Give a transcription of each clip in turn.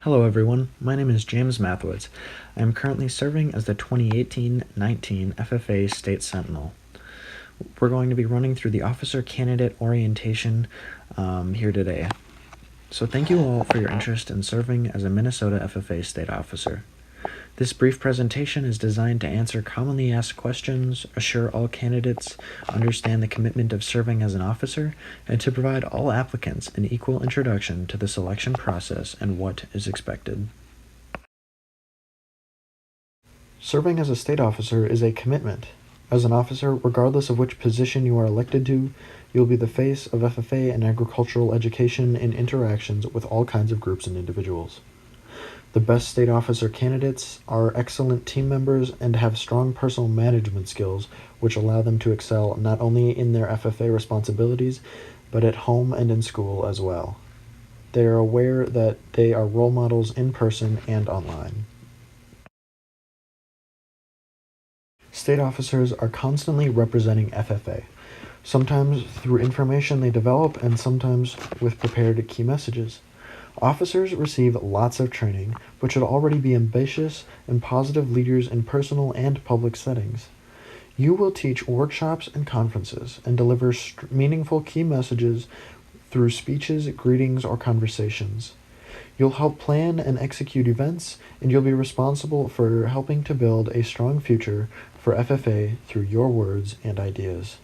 Hello everyone, my name is James Mathowitz. I am currently serving as the 2018-19 FFA State Sentinel. We're going to be running through the officer candidate orientation here today. So thank you all for your interest in serving as a Minnesota FFA State Officer. This brief presentation is designed to answer commonly asked questions, assure all candidates understand the commitment of serving as an officer, and to provide all applicants an equal introduction to the selection process and what is expected. Serving as a state officer is a commitment. As an officer, regardless of which position you are elected to, you'll be the face of FFA and agricultural education in interactions with all kinds of groups and individuals. The best state officer candidates are excellent team members and have strong personal management skills, which allow them to excel not only in their FFA responsibilities, but at home and in school as well. They are aware that they are role models in person and online. State officers are constantly representing FFA, sometimes through information they develop and sometimes with prepared key messages. Officers receive lots of training, but should already be ambitious and positive leaders in personal and public settings. You will teach workshops and conferences and deliver meaningful key messages through speeches, greetings, or conversations. You'll help plan and execute events, and you'll be responsible for helping to build a strong future for FFA through your words and ideas.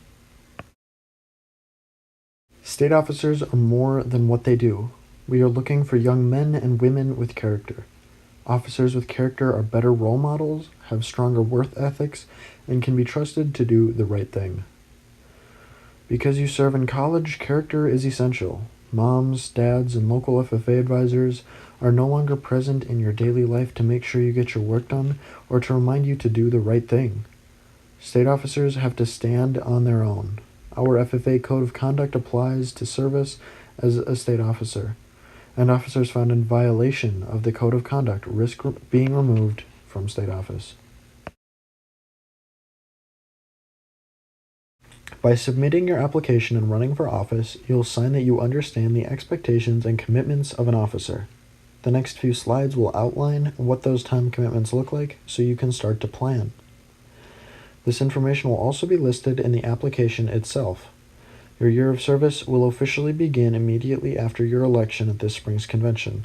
State officers are more than what they do. We are looking for young men and women with character. Officers with character are better role models, have stronger work ethics, and can be trusted to do the right thing. Because you serve in college, character is essential. Moms, dads, and local FFA advisors are no longer present in your daily life to make sure you get your work done or to remind you to do the right thing. State officers have to stand on their own. Our FFA Code of Conduct applies to service as a state officer, and officers found in violation of the Code of Conduct risk being removed from state office. By submitting your application and running for office, you'll sign that you understand the expectations and commitments of an officer. The next few slides will outline what those time commitments look like so you can start to plan. This information will also be listed in the application itself. Your year of service will officially begin immediately after your election at this spring's convention.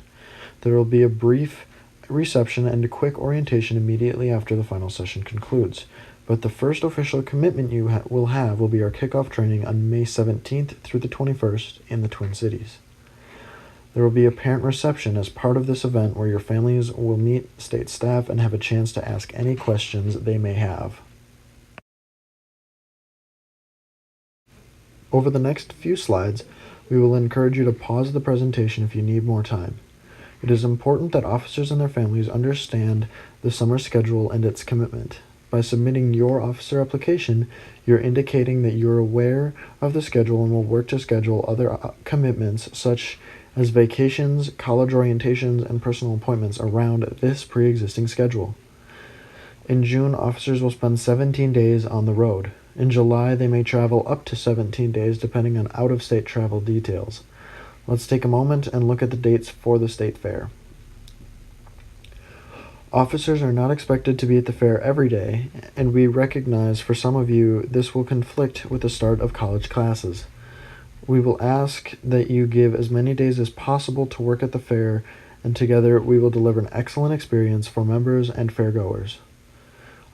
There will be a brief reception and a quick orientation immediately after the final session concludes. But the first official commitment you will be our kickoff training on May 17th through the 21st in the Twin Cities. There will be a parent reception as part of this event where your families will meet state staff and have a chance to ask any questions they may have. Over the next few slides, we will encourage you to pause the presentation if you need more time. It is important that officers and their families understand the summer schedule and its commitment. By submitting your officer application, you're indicating that you're aware of the schedule and will work to schedule other commitments such as vacations, college orientations, and personal appointments around this pre-existing schedule. In June, officers will spend 17 days on the road. In July, they may travel up to 17 days depending on out-of-state travel details. Let's take a moment and look at the dates for the state fair. Officers are not expected to be at the fair every day, and we recognize for some of you this will conflict with the start of college classes. We will ask that you give as many days as possible to work at the fair, and together we will deliver an excellent experience for members and fairgoers.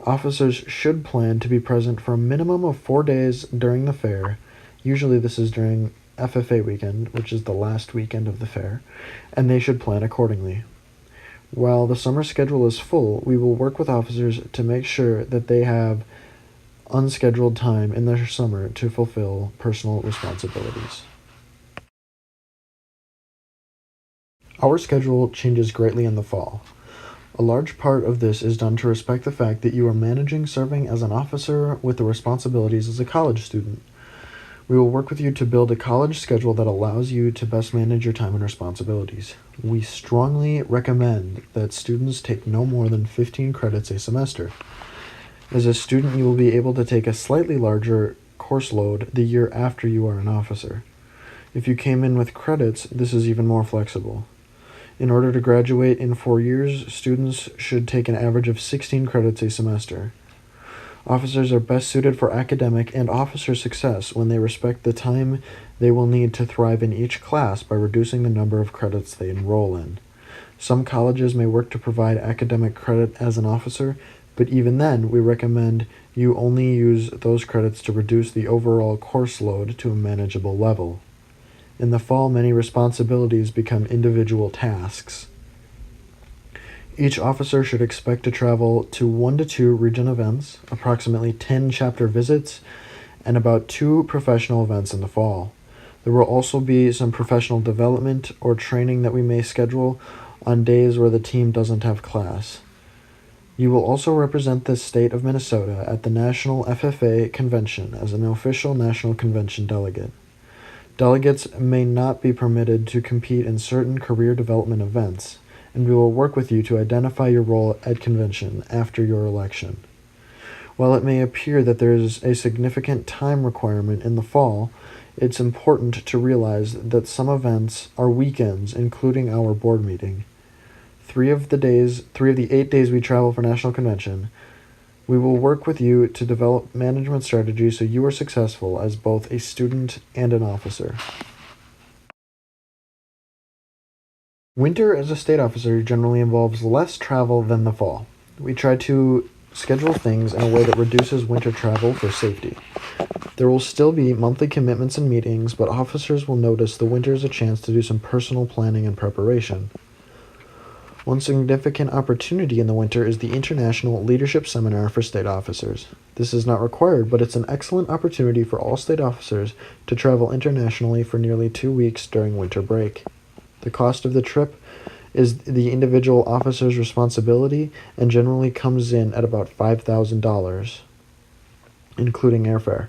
Officers should plan to be present for a minimum of 4 days during the fair. Usually this is during FFA weekend, which is the last weekend of the fair, and they should plan accordingly. While the summer schedule is full, we will work with officers to make sure that they have unscheduled time in their summer to fulfill personal responsibilities. Our schedule changes greatly in the fall. A large part of this is done to respect the fact that you are managing serving as an officer with the responsibilities as a college student. We will work with you to build a college schedule that allows you to best manage your time and responsibilities. We strongly recommend that students take no more than 15 credits a semester. As a student, you will be able to take a slightly larger course load the year after you are an officer. If you came in with credits, this is even more flexible. In order to graduate in 4 years, students should take an average of 16 credits a semester. Officers are best suited for academic and officer success when they respect the time they will need to thrive in each class by reducing the number of credits they enroll in. Some colleges may work to provide academic credit as an officer, but even then, we recommend you only use those credits to reduce the overall course load to a manageable level. In the fall, many responsibilities become individual tasks. Each officer should expect to travel to 1 to 2 region events, approximately 10 chapter visits, and about 2 professional events in the fall. There will also be some professional development or training that we may schedule on days where the team doesn't have class. You will also represent the state of Minnesota at the National FFA Convention as an official National Convention delegate. Delegates may not be permitted to compete in certain career development events, and we will work with you to identify your role at convention after your election. While it may appear that there is a significant time requirement in the fall, it's important to realize that some events are weekends, including our board meeting. 3 of the 8 days we travel for National Convention, we will work with you to develop management strategies so you are successful as both a student and an officer. Winter as a state officer generally involves less travel than the fall. We try to schedule things in a way that reduces winter travel for safety. There will still be monthly commitments and meetings, but officers will notice the winter is a chance to do some personal planning and preparation. One significant opportunity in the winter is the International Leadership Seminar for State Officers. This is not required, but it's an excellent opportunity for all state officers to travel internationally for nearly 2 weeks during winter break. The cost of the trip is the individual officer's responsibility and generally comes in at about $5,000, including airfare.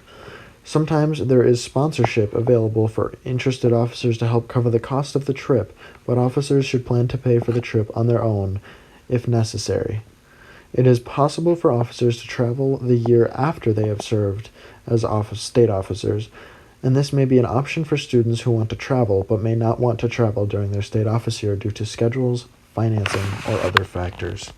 Sometimes there is sponsorship available for interested officers to help cover the cost of the trip, but officers should plan to pay for the trip on their own if necessary. It is possible for officers to travel the year after they have served as state officers, and this may be an option for students who want to travel but may not want to travel during their state office year due to schedules, financing, or other factors.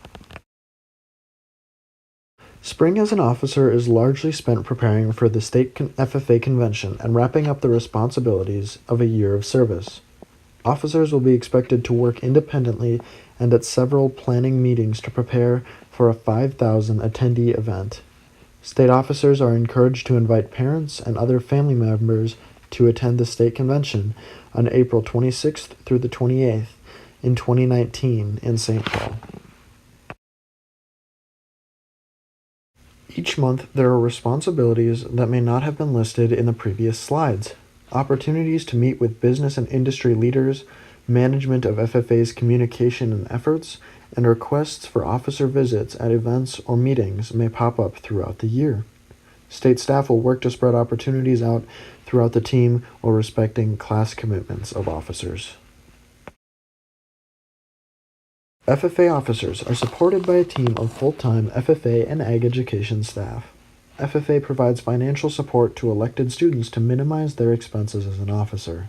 Spring as an officer is largely spent preparing for the state FFA convention and wrapping up the responsibilities of a year of service. Officers will be expected to work independently and at several planning meetings to prepare for a 5,000 attendee event. State officers are encouraged to invite parents and other family members to attend the state convention on April 26th through the 28th in 2019 in St. Paul. Each month, there are responsibilities that may not have been listed in the previous slides. Opportunities to meet with business and industry leaders, management of FFA's communication and efforts, and requests for officer visits at events or meetings may pop up throughout the year. State staff will work to spread opportunities out throughout the team while respecting class commitments of officers. FFA officers are supported by a team of full-time FFA and ag education staff. FFA provides financial support to elected students to minimize their expenses as an officer.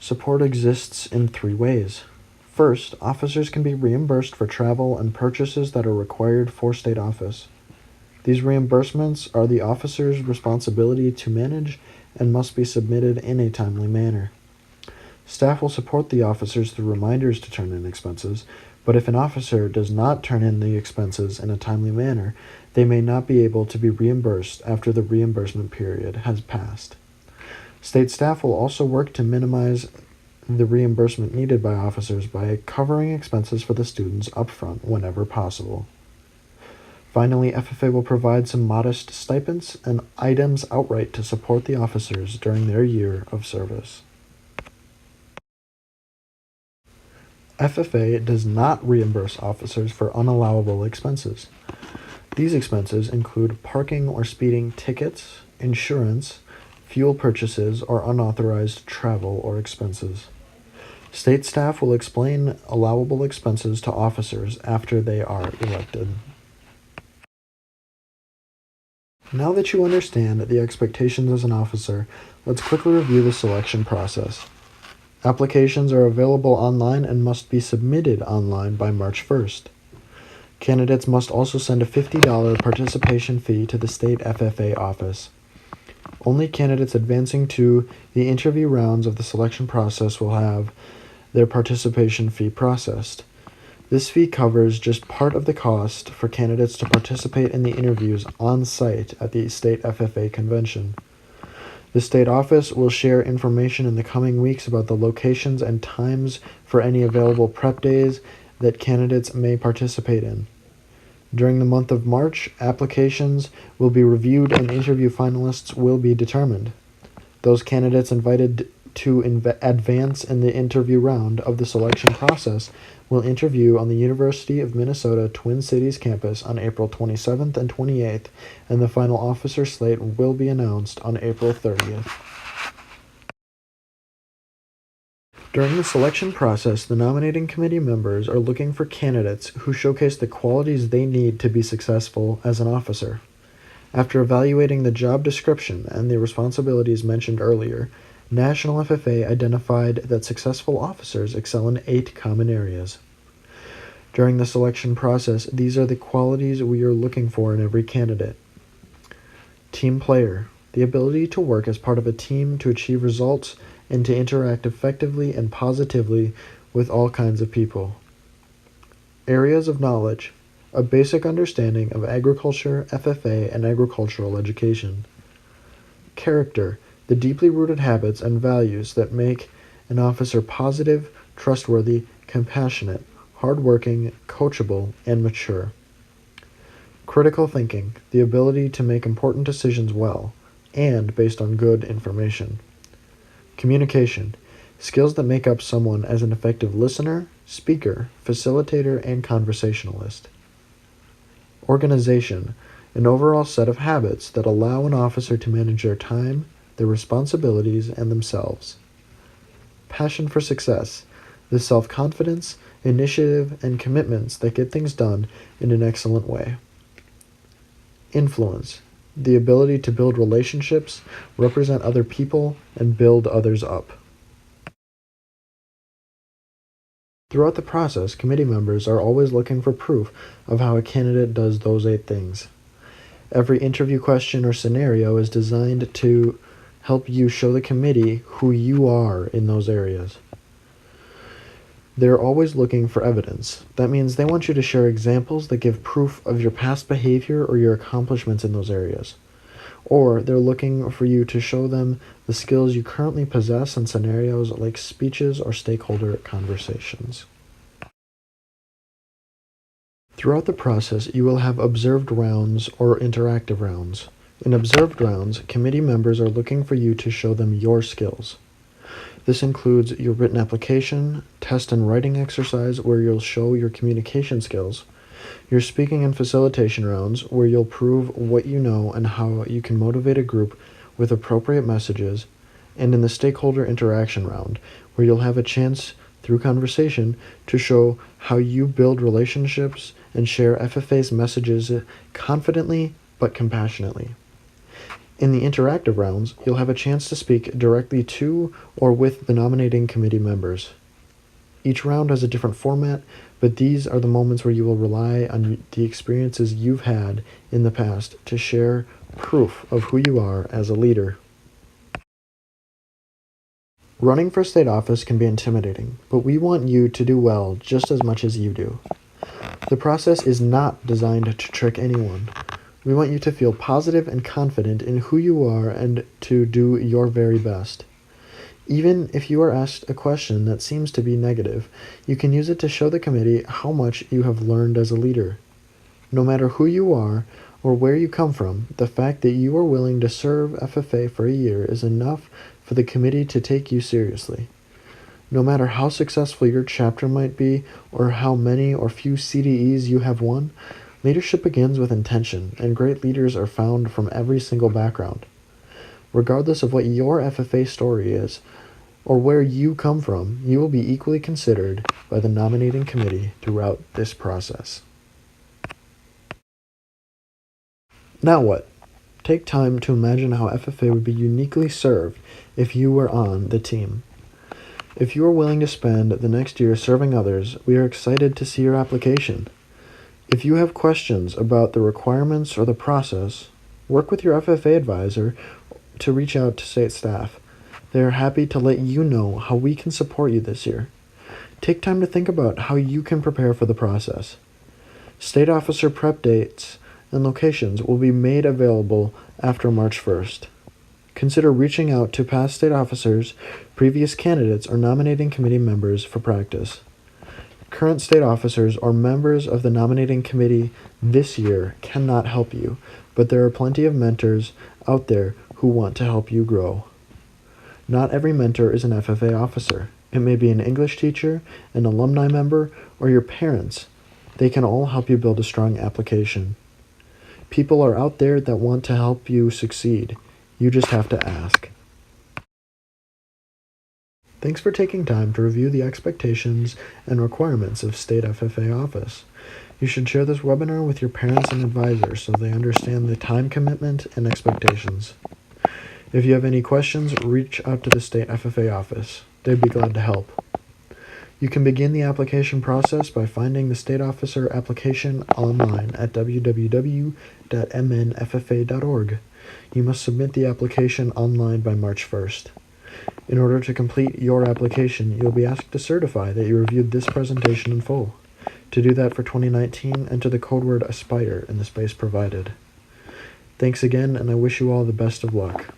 Support exists in 3 ways. First, officers can be reimbursed for travel and purchases that are required for state office. These reimbursements are the officer's responsibility to manage and must be submitted in a timely manner. Staff will support the officers through reminders to turn in expenses, but if an officer does not turn in the expenses in a timely manner, they may not be able to be reimbursed after the reimbursement period has passed. State staff will also work to minimize the reimbursement needed by officers by covering expenses for the students upfront whenever possible. Finally, FFA will provide some modest stipends and items outright to support the officers during their year of service. FFA does not reimburse officers for unallowable expenses. These expenses include parking or speeding tickets, insurance, fuel purchases, or unauthorized travel or expenses. State staff will explain allowable expenses to officers after they are elected. Now that you understand the expectations as an officer, let's quickly review the selection process. Applications are available online and must be submitted online by March 1st. Candidates must also send a $50 participation fee to the state FFA office. Only candidates advancing to the interview rounds of the selection process will have their participation fee processed. This fee covers just part of the cost for candidates to participate in the interviews on site at the state FFA convention. The state office will share information in the coming weeks about the locations and times for any available prep days that candidates may participate in. During the month of March, applications will be reviewed and interview finalists will be determined. Those candidates invited to advance in the interview round of the selection process will interview on the University of Minnesota Twin Cities campus on April 27th and 28th, and the final officer slate will be announced on April 30th. During the selection process, the nominating committee members are looking for candidates who showcase the qualities they need to be successful as an officer. After evaluating the job description and the responsibilities mentioned earlier, National FFA identified that successful officers excel in 8 common areas. During the selection process, these are the qualities we are looking for in every candidate. Team player, the ability to work as part of a team to achieve results and to interact effectively and positively with all kinds of people. Areas of knowledge, a basic understanding of agriculture, FFA, and agricultural education. Character, the deeply rooted habits and values that make an officer positive, trustworthy, compassionate, hardworking, coachable, and mature. Critical thinking, the ability to make important decisions well, and based on good information. Communication, skills that make up someone as an effective listener, speaker, facilitator, and conversationalist. Organization, an overall set of habits that allow an officer to manage their time, their responsibilities, and themselves. Passion for success, the self-confidence, initiative, and commitments that get things done in an excellent way. Influence, the ability to build relationships, represent other people, and build others up. Throughout the process, committee members are always looking for proof of how a candidate does those 8 things. Every interview question or scenario is designed to help you show the committee who you are in those areas. They're always looking for evidence. That means they want you to share examples that give proof of your past behavior or your accomplishments in those areas. Or they're looking for you to show them the skills you currently possess in scenarios like speeches or stakeholder conversations. Throughout the process, you will have observed rounds or interactive rounds. In observed rounds, committee members are looking for you to show them your skills. This includes your written application, test and writing exercise where you'll show your communication skills, your speaking and facilitation rounds where you'll prove what you know and how you can motivate a group with appropriate messages, and in the stakeholder interaction round where you'll have a chance through conversation to show how you build relationships and share FFA's messages confidently but compassionately. In the interactive rounds, you'll have a chance to speak directly to or with the nominating committee members. Each round has a different format, but these are the moments where you will rely on the experiences you've had in the past to share proof of who you are as a leader. Running for state office can be intimidating, but we want you to do well just as much as you do. The process is not designed to trick anyone. We want you to feel positive and confident in who you are and to do your very best. Even if you are asked a question that seems to be negative, you can use it to show the committee how much you have learned as a leader. No matter who you are or where you come from, the fact that you are willing to serve FFA for a year is enough for the committee to take you seriously. No matter how successful your chapter might be or how many or few CDEs you have won, leadership begins with intention, and great leaders are found from every single background. Regardless of what your FFA story is, or where you come from, you will be equally considered by the nominating committee throughout this process. Now what? Take time to imagine how FFA would be uniquely served if you were on the team. If you are willing to spend the next year serving others, we are excited to see your application. If you have questions about the requirements or the process, work with your FFA advisor to reach out to state staff. They are happy to let you know how we can support you this year. Take time to think about how you can prepare for the process. State officer prep dates and locations will be made available after March 1st. Consider reaching out to past state officers, previous candidates, or nominating committee members for practice. Current state officers or members of the nominating committee this year cannot help you, but there are plenty of mentors out there who want to help you grow. Not every mentor is an FFA officer. It may be an English teacher, an alumni member, or your parents. They can all help you build a strong application. People are out there that want to help you succeed. You just have to ask. Thanks for taking time to review the expectations and requirements of State FFA office. You should share this webinar with your parents and advisors so they understand the time commitment and expectations. If you have any questions, reach out to the State FFA office. They'd be glad to help. You can begin the application process by finding the state officer application online at www.mnffa.org. You must submit the application online by March 1st. In order to complete your application, you'll be asked to certify that you reviewed this presentation in full. To do that for 2019, enter the code word ASPIRE in the space provided. Thanks again, and I wish you all the best of luck.